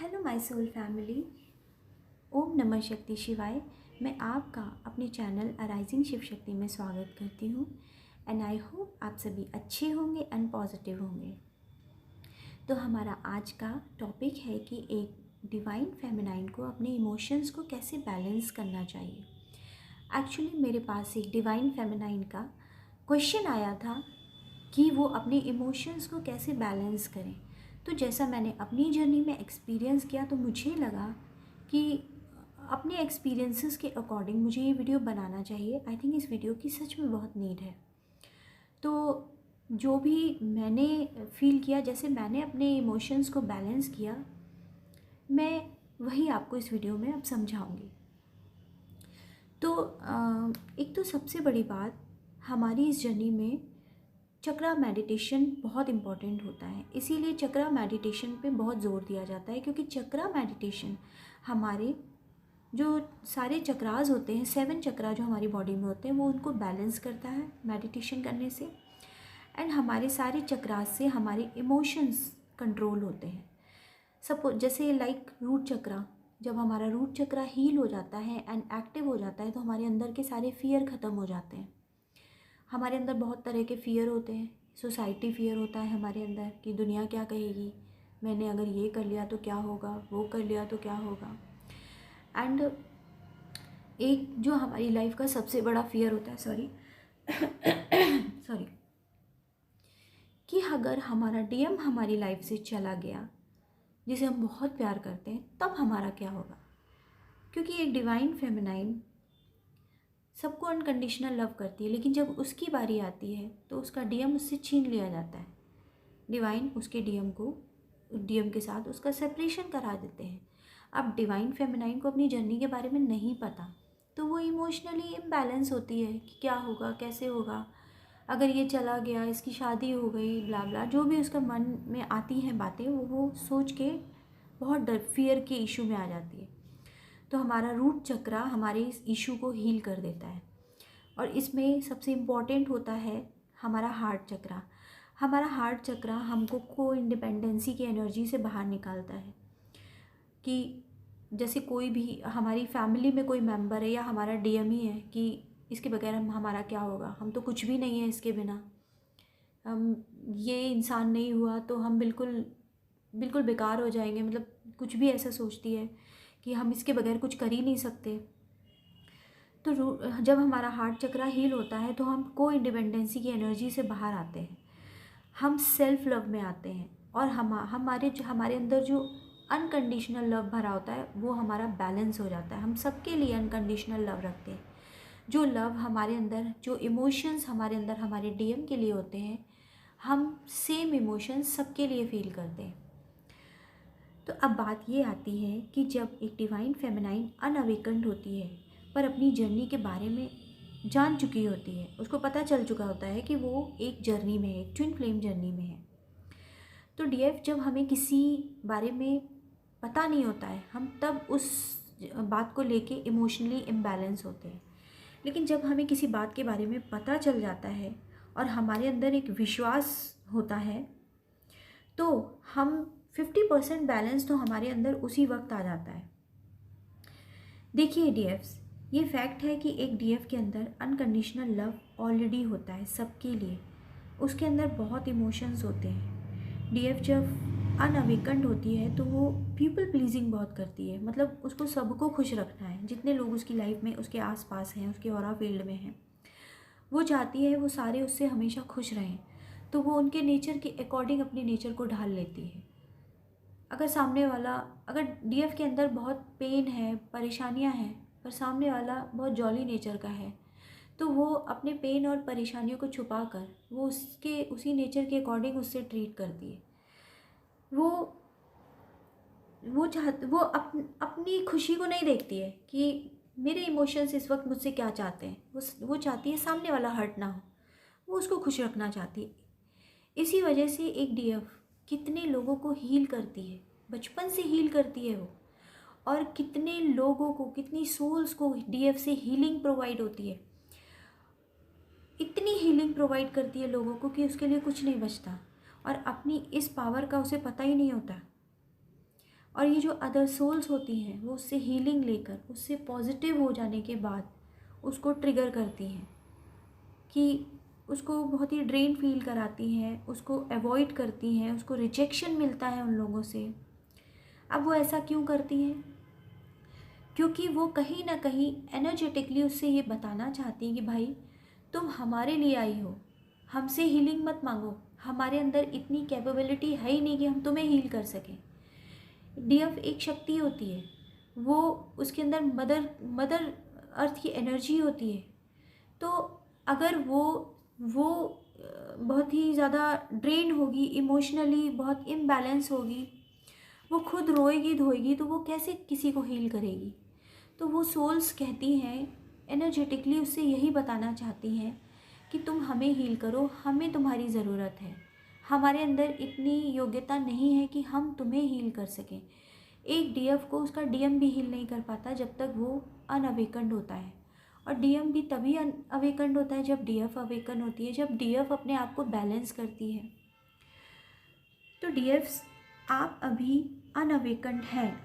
Hello my soul family. ओम नमः शक्ति शिवाय। मैं आपका अपने चैनल अराइजिंग शिव शक्ति में स्वागत करती हूँ एंड आई होप आप सभी अच्छे होंगे एंड पॉजिटिव होंगे। तो हमारा आज का टॉपिक है कि एक डिवाइन फेमिनाइन को अपने इमोशंस को कैसे बैलेंस करना चाहिए। एक्चुअली मेरे पास एक डिवाइन फेमिनाइन का क्वेश्चन आया था कि वो अपने इमोशंस को कैसे बैलेंस करें। तो जैसा मैंने अपनी जर्नी में एक्सपीरियंस किया तो मुझे लगा कि अपने एक्सपीरियंसेस के अकॉर्डिंग मुझे ये वीडियो बनाना चाहिए। आई थिंक इस वीडियो की सच में बहुत नीड है। तो जो भी मैंने फील किया, जैसे मैंने अपने इमोशंस को बैलेंस किया, मैं वही आपको इस वीडियो में अब समझाऊंगी। तो एक तो सबसे बड़ी बात, हमारी इस जर्नी में चक्रा मेडिटेशन बहुत इम्पॉर्टेंट होता है। इसीलिए चक्रा मेडिटेशन पे बहुत ज़ोर दिया जाता है, क्योंकि चक्रा मेडिटेशन हमारे जो सारे चक्रास होते हैं, 7 चक्रा जो हमारी बॉडी में होते हैं, वो उनको बैलेंस करता है मेडिटेशन करने से। एंड हमारे सारे चक्रास से हमारे इमोशंस कंट्रोल होते हैं। सपोज जैसे लाइक रूट चक्रा, जब हमारा रूट चक्रा हील हो जाता है एंड एक्टिव हो जाता है तो हमारे अंदर के सारे फियर ख़त्म हो जाते हैं। हमारे अंदर बहुत तरह के फ़ियर होते हैं। सोसाइटी फ़ियर होता है हमारे अंदर कि दुनिया क्या कहेगी, मैंने अगर ये कर लिया तो क्या होगा, वो कर लिया तो क्या होगा। एंड एक जो हमारी लाइफ का सबसे बड़ा फ़ियर होता है, सॉरी, कि अगर हमारा डीएम हमारी लाइफ से चला गया, जिसे हम बहुत प्यार करते हैं, तब हमारा क्या होगा। क्योंकि एक डिवाइन फेमिनाइन सबको अनकंडीशनल लव करती है, लेकिन जब उसकी बारी आती है तो उसका डीएम उससे छीन लिया जाता है। डिवाइन उसके डीएम के साथ उसका सेपरेशन करा देते हैं। अब डिवाइन फेमिनाइन को अपनी जर्नी के बारे में नहीं पता, तो वो इमोशनली इम्बैलेंस होती है कि क्या होगा, कैसे होगा, अगर ये चला गया, इसकी शादी हो गई, ब्ला ब्ला, जो भी उसका मन में आती हैं बातें, वो सोच के बहुत डर, फियर के इशू में आ जाती है। तो हमारा रूट चक्रा हमारे इस इशू को हील कर देता है। और इसमें सबसे इम्पॉर्टेंट होता है हमारा हार्ट चक्रा। हमारा हार्ट चक्रा हमको को इंडिपेंडेंसी की एनर्जी से बाहर निकालता है। कि जैसे कोई भी हमारी फैमिली में कोई मेंबर है या हमारा डीएम ही है कि इसके बगैर हमारा क्या होगा, हम तो कुछ भी नहीं है इसके बिना, हम ये इंसान नहीं हुआ तो हम बिल्कुल बिल्कुल बेकार हो जाएंगे, मतलब कुछ भी ऐसा सोचती है कि हम इसके बगैर कुछ कर ही नहीं सकते। तो जब हमारा हार्ट चक्रा हील होता है तो हम को इंडिपेंडेंसी की एनर्जी से बाहर आते हैं, हम सेल्फ लव में आते हैं। और हमारे अंदर जो अनकंडीशनल लव भरा होता है वो हमारा बैलेंस हो जाता है। हम सबके लिए अनकंडीशनल लव रखते हैं। जो लव हमारे अंदर, जो इमोशंस हमारे अंदर हमारे डीएम के लिए होते हैं, हम सेम इमोशंस सबके लिए फील करते हैं। तो अब बात ये आती है कि जब एक डिवाइन फेमिनाइन अनअवेकन्ड होती है पर अपनी जर्नी के बारे में जान चुकी होती है, उसको पता चल चुका होता है कि वो एक जर्नी में है, एक ट्विन फ्लेम जर्नी में है। तो डीएफ, जब हमें किसी बारे में पता नहीं होता है, हम तब उस बात को लेके इमोशनली इम्बैलेंस होते हैं। लेकिन जब हमें किसी बात के बारे में पता चल जाता है और हमारे अंदर एक विश्वास होता है, तो हम 50% बैलेंस तो हमारे अंदर उसी वक्त आ जाता है। देखिए डीएफ्स, ये फैक्ट है कि एक डीएफ के अंदर अनकंडीशनल लव ऑलरेडी होता है सबके लिए। उसके अंदर बहुत इमोशंस होते हैं। डीएफ जब अनअवेकन्ड होती है तो वो पीपल प्लीजिंग बहुत करती है, मतलब उसको सबको खुश रखना है। जितने लोग उसकी लाइफ में उसके आसपास हैं, उसके ऑरा फील्ड में हैं, वो चाहती है वो सारे उससे हमेशा खुश रहें। तो वो उनके नेचर के अकॉर्डिंग अपने नेचर को ढाल लेती है। अगर डीएफ के अंदर बहुत पेन है, परेशानियां हैं, पर सामने वाला बहुत जॉली नेचर का है, तो वो अपने पेन और परेशानियों को छुपा कर वो उसी नेचर के अकॉर्डिंग उससे ट्रीट करती है। वो अपनी खुशी को नहीं देखती है कि मेरे इमोशंस इस वक्त मुझसे क्या चाहते हैं। वो चाहती है सामने वाला हर्ट ना हो, वो उसको खुश रखना चाहती है। इसी वजह से एक डीएफ कितने लोगों को हील करती है, बचपन से हील करती है वो। और कितने लोगों को, कितनी सोल्स को डीएफ से हीलिंग प्रोवाइड होती है। इतनी हीलिंग प्रोवाइड करती है लोगों को कि उसके लिए कुछ नहीं बचता, और अपनी इस पावर का उसे पता ही नहीं होता। और ये जो अदर सोल्स होती हैं वो उससे हीलिंग लेकर उससे पॉजिटिव हो जाने के बाद उसको ट्रिगर करती हैं कि उसको बहुत ही ड्रेन फील कराती हैं, उसको अवॉइड करती हैं, उसको रिजेक्शन मिलता है उन लोगों से। अब वो ऐसा क्यों करती हैं? क्योंकि वो कहीं ना कहीं एनर्जेटिकली उससे ये बताना चाहती हैं कि भाई तुम हमारे लिए आई हो, हमसे हीलिंग मत मांगो, हमारे अंदर इतनी कैपेबिलिटी है ही नहीं कि हम तुम्हें हील कर सकें। डीएफ एक शक्ति होती है, वो उसके अंदर मदर मदर अर्थ की एनर्जी होती है। तो अगर वो बहुत ही ज़्यादा ड्रेन होगी, इमोशनली बहुत इम्बैलेंस होगी, वो खुद रोएगी धोएगी, तो वो कैसे किसी को हील करेगी? तो वो सोल्स कहती हैं, एनर्जेटिकली उससे यही बताना चाहती हैं कि तुम हमें हील करो, हमें तुम्हारी ज़रूरत है, हमारे अंदर इतनी योग्यता नहीं है कि हम तुम्हें हील कर सकें। एक डीएफ को उसका डीएम भी हील नहीं कर पाता जब तक वो अनअवेकन्ड होता है, और डीएम भी तभी अवेकन्ड होता है जब डीएफ अवेकन होती है, जब डीएफ अपने आप को बैलेंस करती है। तो डीएफ्स, आप अभी अनअवेकन्ड हैं,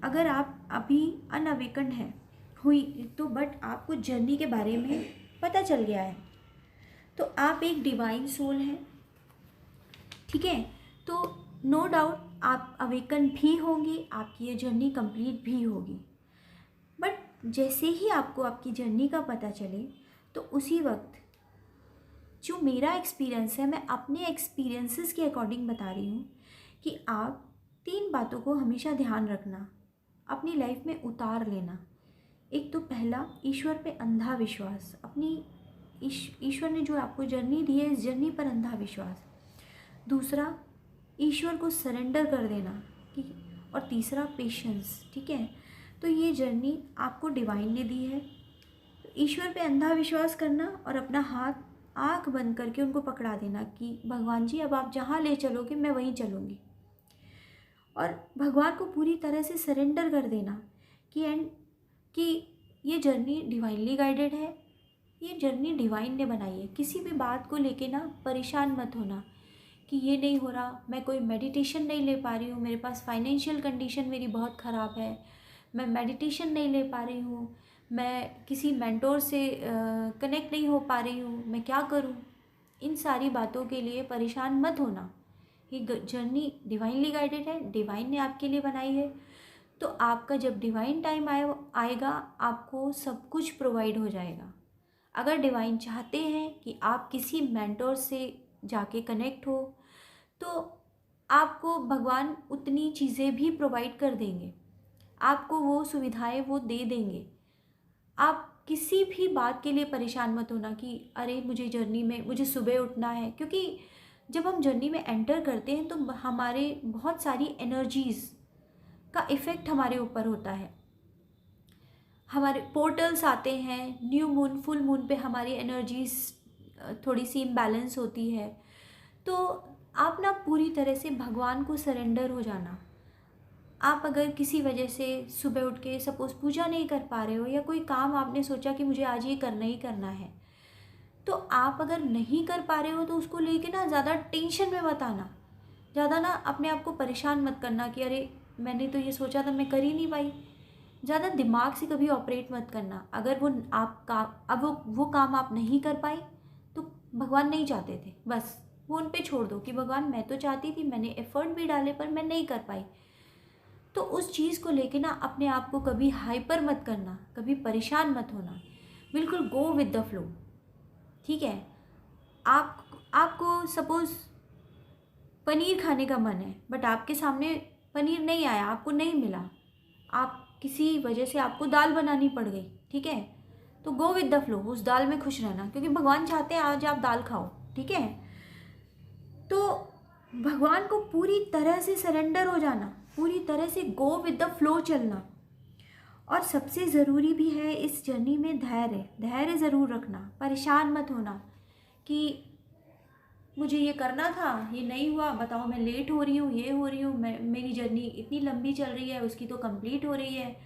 अगर आप अभी अनअवेकन्ड हैं हुई तो, बट आपको जर्नी के बारे में पता चल गया है, तो आप एक डिवाइन सोल हैं, ठीक है। तो नो डाउट आप अवेकन भी होंगी, आपकी ये जर्नी कंप्लीट भी होगी। बट जैसे ही आपको आपकी जर्नी का पता चले, तो उसी वक्त जो मेरा एक्सपीरियंस है, मैं अपने एक्सपीरियंसेस के अकॉर्डिंग बता रही हूँ कि आप 3 बातों को हमेशा ध्यान रखना, अपनी लाइफ में उतार लेना। एक तो पहला, ईश्वर पे अंधा विश्वास, अपनी ईश्वर ने जो आपको जर्नी दी है, इस जर्नी पर अंधा विश्वास। दूसरा, ईश्वर को सरेंडर कर देना, ठीक है। और तीसरा, पेशेंस, ठीक है। तो ये जर्नी आपको डिवाइन ने दी है, तो ईश्वर पे अंधा विश्वास करना और अपना हाथ आँख बंद करके उनको पकड़ा देना कि भगवान जी अब आप जहाँ ले चलोगे मैं वहीं चलूँगी, और भगवान को पूरी तरह से सरेंडर कर देना कि ये जर्नी डिवाइनली गाइडेड है, ये जर्नी डिवाइन ने बनाई है। किसी भी बात को लेके ना परेशान मत होना कि ये नहीं हो रहा, मैं कोई मेडिटेशन नहीं ले पा रही हूँ, मेरे पास फाइनेंशियल कंडीशन मेरी बहुत ख़राब है, मैं मेडिटेशन नहीं ले पा रही हूँ, मैं किसी मेंटोर से कनेक्ट नहीं हो पा रही हूँ, मैं क्या करूँ? इन सारी बातों के लिए परेशान मत होना। ये जर्नी डिवाइनली गाइडेड है, डिवाइन ने आपके लिए बनाई है। तो आपका जब डिवाइन टाइम आएगा, आपको सब कुछ प्रोवाइड हो जाएगा। अगर डिवाइन चाहते हैं कि आप किसी मेंटोर से जाके कनेक्ट हो, तो आपको भगवान उतनी चीज़ें भी प्रोवाइड कर देंगे, आपको वो सुविधाएं वो दे देंगे। आप किसी भी बात के लिए परेशान मत होना कि अरे मुझे जर्नी में मुझे सुबह उठना है, क्योंकि जब हम जर्नी में एंटर करते हैं तो हमारे बहुत सारी एनर्जीज़ का इफ़ेक्ट हमारे ऊपर होता है। हमारे पोर्टल्स आते हैं, न्यू मून फुल मून पे हमारी एनर्जीज थोड़ी सी इम्बैलेंस होती है। तो आप ना पूरी तरह से भगवान को सरेंडर हो जाना। आप अगर किसी वजह से सुबह उठ के सपोज़ पूजा नहीं कर पा रहे हो, या कोई काम आपने सोचा कि मुझे आज ये करना ही करना है, तो आप अगर नहीं कर पा रहे हो तो उसको लेके ना ज़्यादा टेंशन में मत आना, ज़्यादा ना अपने आप को परेशान मत करना कि अरे मैंने तो ये सोचा था मैं कर ही नहीं पाई। ज़्यादा दिमाग से कभी ऑपरेट मत करना। अगर वो आप काम अब वो काम आप नहीं कर पाए तो भगवान नहीं चाहते थे, बस वो उन पे छोड़ दो कि भगवान मैं तो चाहती थी, मैंने एफर्ट भी डाले पर मैं नहीं कर पाई। तो उस चीज़ को लेके ना अपने आप को कभी हाइपर मत करना, कभी परेशान मत होना, बिल्कुल गो विद द फ्लो, ठीक है। आपको सपोज़ पनीर खाने का मन है, बट आपके सामने पनीर नहीं आया, आपको नहीं मिला, आप किसी वजह से आपको दाल बनानी पड़ गई, ठीक है। तो गो विद द फ्लो, उस दाल में खुश रहना, क्योंकि भगवान चाहते हैं आज आप दाल खाओ, ठीक है। तो भगवान को पूरी तरह से सरेंडर हो जाना, पूरी तरह से गो विद द फ्लो चलना। और सबसे ज़रूरी भी है इस जर्नी में धैर्य ज़रूर रखना। परेशान मत होना कि मुझे ये करना था, ये नहीं हुआ, बताओ मैं लेट हो रही हूँ, ये हो रही हूँ, मेरी जर्नी इतनी लंबी चल रही है, उसकी तो कंप्लीट हो रही है,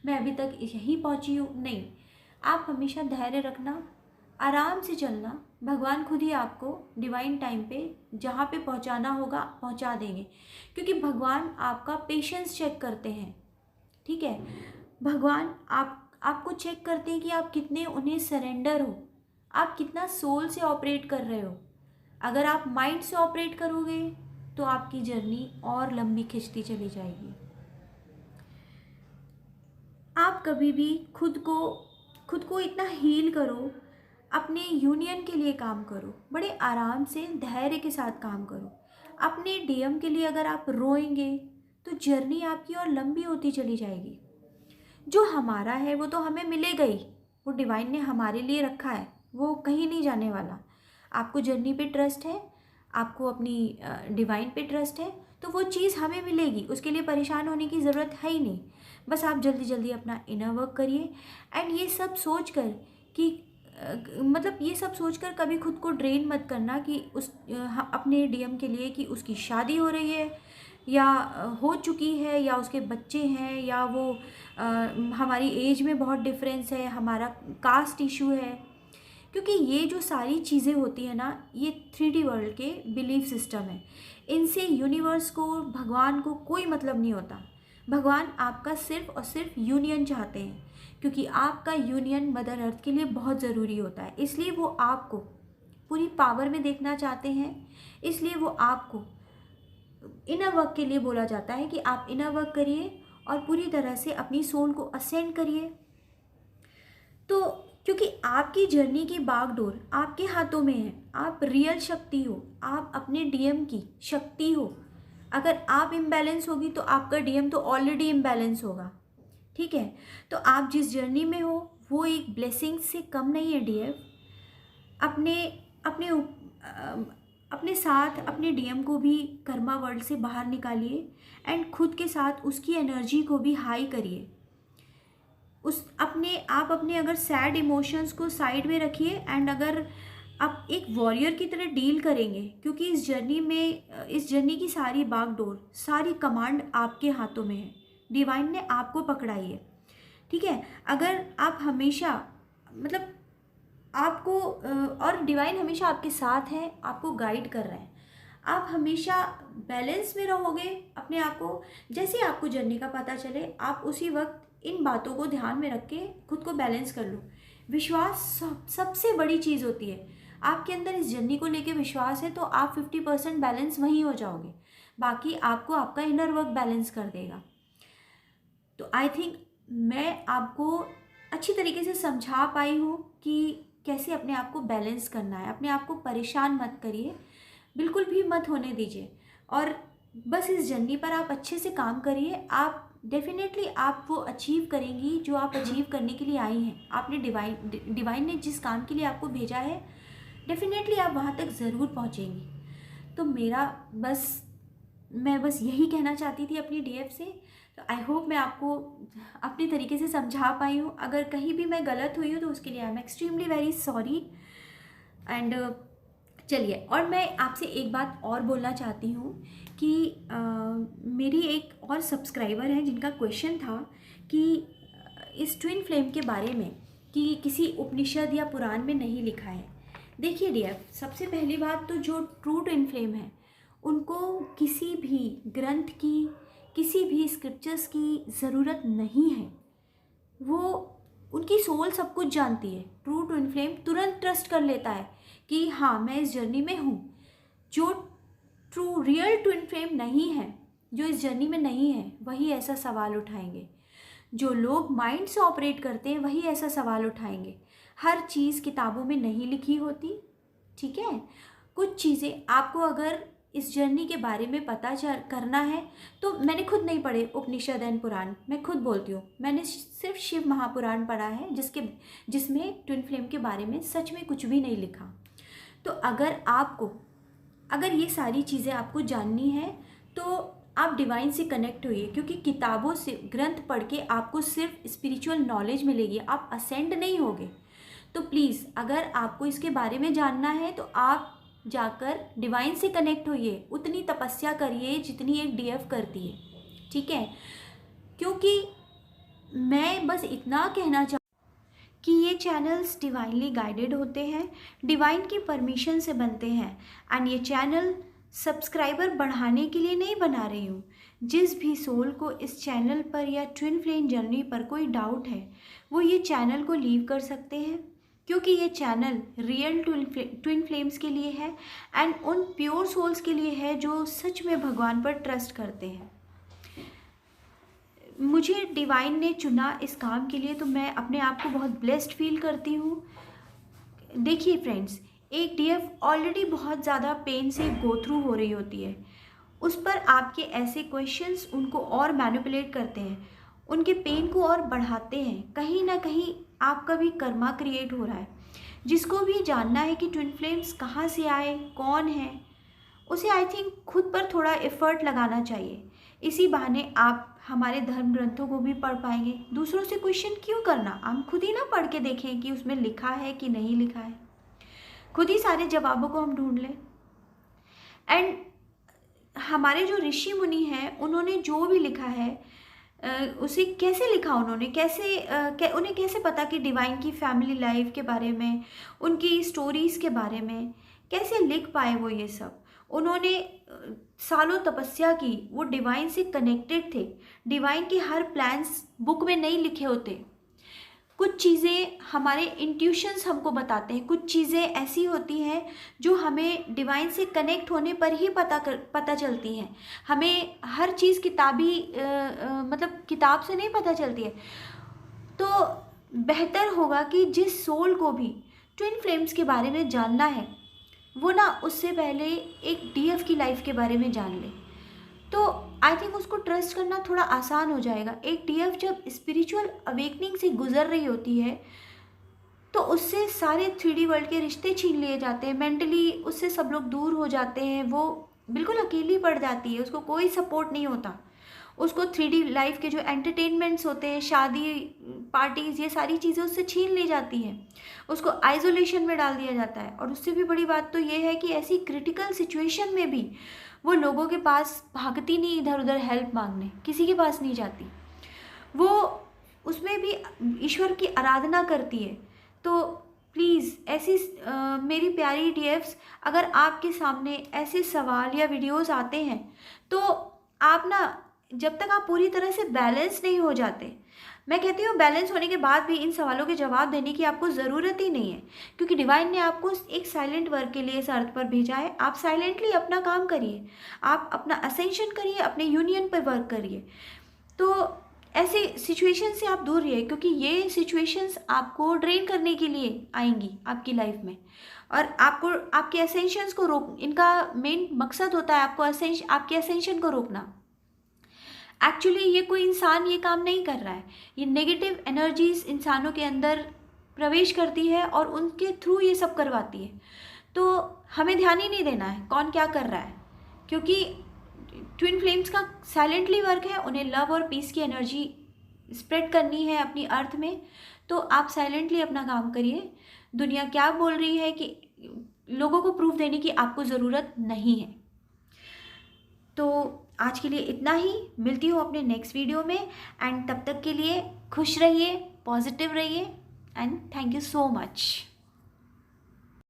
मैं अभी तक यहीं पहुँची हूँ। नहीं, आप हमेशा धैर्य रखना, आराम से चलना, भगवान खुद ही आपको डिवाइन टाइम पे जहाँ पे पहुँचाना होगा पहुँचा देंगे, क्योंकि भगवान आपका पेशेंस चेक करते हैं। ठीक है, भगवान आपको चेक करते हैं कि आप कितने उन्हें सरेंडर हो, आप कितना सोल से ऑपरेट कर रहे हो। अगर आप माइंड से ऑपरेट करोगे तो आपकी जर्नी और लंबी खिंचती चली जाएगी। आप कभी भी खुद को इतना हील करो, अपने यूनियन के लिए काम करो, बड़े आराम से धैर्य के साथ काम करो। अपने डीएम के लिए अगर आप रोएंगे तो जर्नी आपकी और लंबी होती चली जाएगी। जो हमारा है वो तो हमें मिलेगा ही, वो डिवाइन ने हमारे लिए रखा है, वो कहीं नहीं जाने वाला। आपको जर्नी पे ट्रस्ट है, आपको अपनी डिवाइन पे ट्रस्ट है, तो वो चीज़ हमें मिलेगी, उसके लिए परेशान होने की ज़रूरत है ही नहीं। बस आप जल्दी जल्दी अपना इनर वर्क करिए। एंड ये सब सोच कर कि मतलब ये सब सोचकर कभी खुद को ड्रेन मत करना कि अपने डीएम के लिए कि उसकी शादी हो रही है या हो चुकी है या उसके बच्चे हैं या वो हमारी एज में बहुत डिफरेंस है, हमारा कास्ट इशू है। क्योंकि ये जो सारी चीज़ें होती हैं ना, ये 3D वर्ल्ड के बिलीफ सिस्टम है। इनसे यूनिवर्स को, भगवान को कोई मतलब नहीं होता। भगवान आपका सिर्फ और सिर्फ यूनियन चाहते हैं, क्योंकि आपका यूनियन मदर अर्थ के लिए बहुत ज़रूरी होता है। इसलिए वो आपको पूरी पावर में देखना चाहते हैं। इसलिए वो आपको इनर वर्क के लिए बोला जाता है कि आप इनर वर्क करिए और पूरी तरह से अपनी सोल को असेंड करिए। तो क्योंकि आपकी जर्नी की बागडोर आपके हाथों में है, आप रियल शक्ति हो, आप अपने डीएम की शक्ति हो। अगर आप इम्बैलेंस होगी तो आपका डीएम तो ऑलरेडी इम्बैलेंस होगा। ठीक है, तो आप जिस जर्नी में हो वो एक ब्लेसिंग से कम नहीं है डीएफ। अपने अपने अपने साथ अपने डीएम को भी कर्मा वर्ल्ड से बाहर निकालिए एंड खुद के साथ उसकी एनर्जी को भी हाई करिए। आप अपने अगर सैड इमोशंस को साइड में रखिए एंड अगर आप एक वॉरियर की तरह डील करेंगे, क्योंकि इस जर्नी की सारी बागडोर, सारी कमांड आपके हाथों में है। डिवाइन ने आपको पकड़ाई है। ठीक है, अगर आप हमेशा मतलब आपको और डिवाइन हमेशा आपके साथ है, आपको गाइड कर रहे हैं। आप हमेशा बैलेंस में रहोगे अपने आप को। जैसे आपको जर्नी का पता चले, आप उसी वक्त इन बातों को ध्यान में रख के खुद को बैलेंस कर लो। विश्वास सबसे बड़ी चीज़ होती है। आपके अंदर इस जर्नी को लेके विश्वास है तो आप 50% बैलेंस वहीं हो जाओगे, बाकी आपको आपका इनर वर्क बैलेंस कर देगा। तो आई थिंक मैं आपको अच्छी तरीके से समझा पाई हूँ कि कैसे अपने आप को बैलेंस करना है। अपने आप को परेशान मत करिए, बिल्कुल भी मत होने दीजिए, और बस इस जर्नी पर आप अच्छे से काम करिए। आप डेफिनेटली आप वो अचीव करेंगी जो आप अचीव करने के लिए आई हैं। आपने डिवाइन ने जिस काम के लिए आपको भेजा है, डेफिनेटली आप वहाँ तक ज़रूर पहुँचेंगी। तो मैं बस यही कहना चाहती थी अपनी डीएफ से। तो आई होप मैं आपको अपने तरीके से समझा पाई हूँ। अगर कहीं भी मैं गलत हुई हूँ तो उसके लिए I am extremely very sorry. And चलिए, और मैं आपसे एक बात और बोलना चाहती हूँ कि मेरी एक और सब्सक्राइबर है जिनका क्वेश्चन था कि इस ट्विन फ्लेम के बारे में कि किसी उपनिषद या पुराण में नहीं लिखा है। देखिए डियर, सबसे पहली बात तो जो ट्रू ट्विन फ्लेम है उनको किसी भी ग्रंथ की, किसी भी स्क्रिप्चर्स की ज़रूरत नहीं है। वो उनकी सोल सब कुछ जानती है। ट्रू ट्विन फ्लेम तुरंत ट्रस्ट कर लेता है कि हाँ, मैं इस जर्नी में हूँ। जो ट्रू रियल ट्विन फ्लेम नहीं है, जो इस जर्नी में नहीं है, वही ऐसा सवाल उठाएंगे। जो लोग माइंड से ऑपरेट करते हैं वही ऐसा सवाल उठाएंगे। हर चीज़ किताबों में नहीं लिखी होती। ठीक है, कुछ चीज़ें आपको अगर इस जर्नी के बारे में पता करना है तो मैंने खुद नहीं पढ़े उपनिषद एंड पुराण, मैं खुद बोलती हूँ। मैंने सिर्फ शिव महापुराण पढ़ा है जिसमें ट्विन फ्लेम के बारे में सच में कुछ भी नहीं लिखा। तो अगर ये सारी चीज़ें आपको जाननी है तो आप डिवाइन से कनेक्ट होइए, क्योंकि किताबों से, ग्रंथ पढ़ के आपको सिर्फ स्पिरिचुअल नॉलेज मिलेगी, आप असेंड नहीं होगे। तो प्लीज़ अगर आपको इसके बारे में जानना है तो आप जाकर डिवाइन से कनेक्ट होइए, उतनी तपस्या करिए जितनी एक डीएफ करती है। ठीक है, क्योंकि मैं बस इतना कहना कि ये चैनल्स डिवाइनली गाइडेड होते हैं, डिवाइन की परमिशन से बनते हैं। एंड ये चैनल सब्सक्राइबर बढ़ाने के लिए नहीं बना रही हूँ। जिस भी सोल को इस चैनल पर या ट्विन फ्लेम जर्नी पर कोई डाउट है वो ये चैनल को लीव कर सकते हैं, क्योंकि ये चैनल रियल ट्विन फ्लेम्स के लिए है एंड उन प्योर सोल्स के लिए है जो सच में भगवान पर ट्रस्ट करते हैं। मुझे डिवाइन ने चुना इस काम के लिए, तो मैं अपने आप को बहुत ब्लेस्ड फील करती हूँ। देखिए फ्रेंड्स, एक डीएफ ऑलरेडी बहुत ज़्यादा पेन से गो थ्रू हो रही होती है, उस पर आपके ऐसे क्वेश्चंस उनको और मैनिपुलेट करते हैं, उनके पेन को और बढ़ाते हैं। कहीं ना कहीं आपका भी कर्मा क्रिएट हो रहा है। जिसको भी जानना है कि ट्विन फ्लेम्स कहाँ से आए, कौन है, उसे आई थिंक खुद पर थोड़ा एफर्ट लगाना चाहिए। इसी बहाने आप हमारे धर्म ग्रंथों को भी पढ़ पाएंगे। दूसरों से क्वेश्चन क्यों करना, हम खुद ही ना पढ़ के देखें कि उसमें लिखा है कि नहीं लिखा है, खुद ही सारे जवाबों को हम ढूंढ लें। एंड हमारे जो ऋषि मुनि हैं उन्होंने जो भी लिखा है उसे कैसे लिखा, उन्होंने उन्हें कैसे पता कि डिवाइन की फैमिली लाइफ के बारे में, उनकी स्टोरीज़ के बारे में कैसे लिख पाए वो ये सब। उन्होंने सालों तपस्या की, वो डिवाइन से कनेक्टेड थे। डिवाइन के हर प्लान्स बुक में नहीं लिखे होते। कुछ चीज़ें हमारे इंट्यूशंस हमको बताते हैं, कुछ चीज़ें ऐसी होती हैं जो हमें डिवाइन से कनेक्ट होने पर ही पता चलती हैं। हमें हर चीज़ मतलब किताब से नहीं पता चलती है। तो बेहतर होगा कि जिस सोल को भी ट्विन फ्लेम्स के बारे में जानना है वो ना उससे पहले एक डीएफ की लाइफ के बारे में जान ले, तो आई थिंक उसको ट्रस्ट करना थोड़ा आसान हो जाएगा। एक डीएफ जब स्पिरिचुअल अवेकनिंग से गुजर रही होती है तो उससे सारे 3D वर्ल्ड के रिश्ते छीन लिए जाते हैं, मेंटली उससे सब लोग दूर हो जाते हैं, वो बिल्कुल अकेली पड़ जाती है, उसको कोई सपोर्ट नहीं होता। उसको 3D लाइफ के जो एंटरटेनमेंट्स होते हैं, शादी पार्टीज़, ये सारी चीज़ें उससे छीन ली जाती हैं, उसको आइसोलेशन में डाल दिया जाता है। और उससे भी बड़ी बात तो ये है कि ऐसी क्रिटिकल सिचुएशन में भी वो लोगों के पास भागती नहीं, इधर उधर हेल्प मांगने किसी के पास नहीं जाती, वो उसमें भी ईश्वर की आराधना करती है। तो प्लीज़ ऐसी मेरी प्यारी डीएफ्स, अगर आपके सामने ऐसे सवाल या वीडियोस आते हैं तो आप ना, जब तक आप पूरी तरह से बैलेंस नहीं हो जाते, मैं कहती हूँ बैलेंस होने के बाद भी इन सवालों के जवाब देने की आपको ज़रूरत ही नहीं है, क्योंकि डिवाइन ने आपको एक साइलेंट वर्क के लिए इस अर्थ पर भेजा है। आप साइलेंटली अपना काम करिए, आप अपना असेंशन करिए, अपने यूनियन पर वर्क करिए। तो ऐसे सिचुएशन से आप दूर रहिए, क्योंकि ये सिचुएशंस आपको ड्रेन करने के लिए आएंगी आपकी लाइफ में, और आपको आपके असेंशंस को इनका मेन मकसद होता है आपके असेंशन को रोकना। एक्चुअली ये कोई इंसान ये काम नहीं कर रहा है, ये नेगेटिव एनर्जीज इंसानों के अंदर प्रवेश करती है और उनके थ्रू ये सब करवाती है। तो हमें ध्यान ही नहीं देना है कौन क्या कर रहा है, क्योंकि ट्विन फ्लेम्स का साइलेंटली वर्क है, उन्हें लव और पीस की एनर्जी स्प्रेड करनी है अपनी अर्थ में। तो आप साइलेंटली अपना काम करिए। दुनिया क्या बोल रही है कि लोगों को प्रूफ देने की आपको ज़रूरत नहीं है। तो आज के लिए इतना ही, मिलती हूँ अपने नेक्स्ट वीडियो में। एंड तब तक के लिए खुश रहिए, पॉजिटिव रहिए, and thank you so much.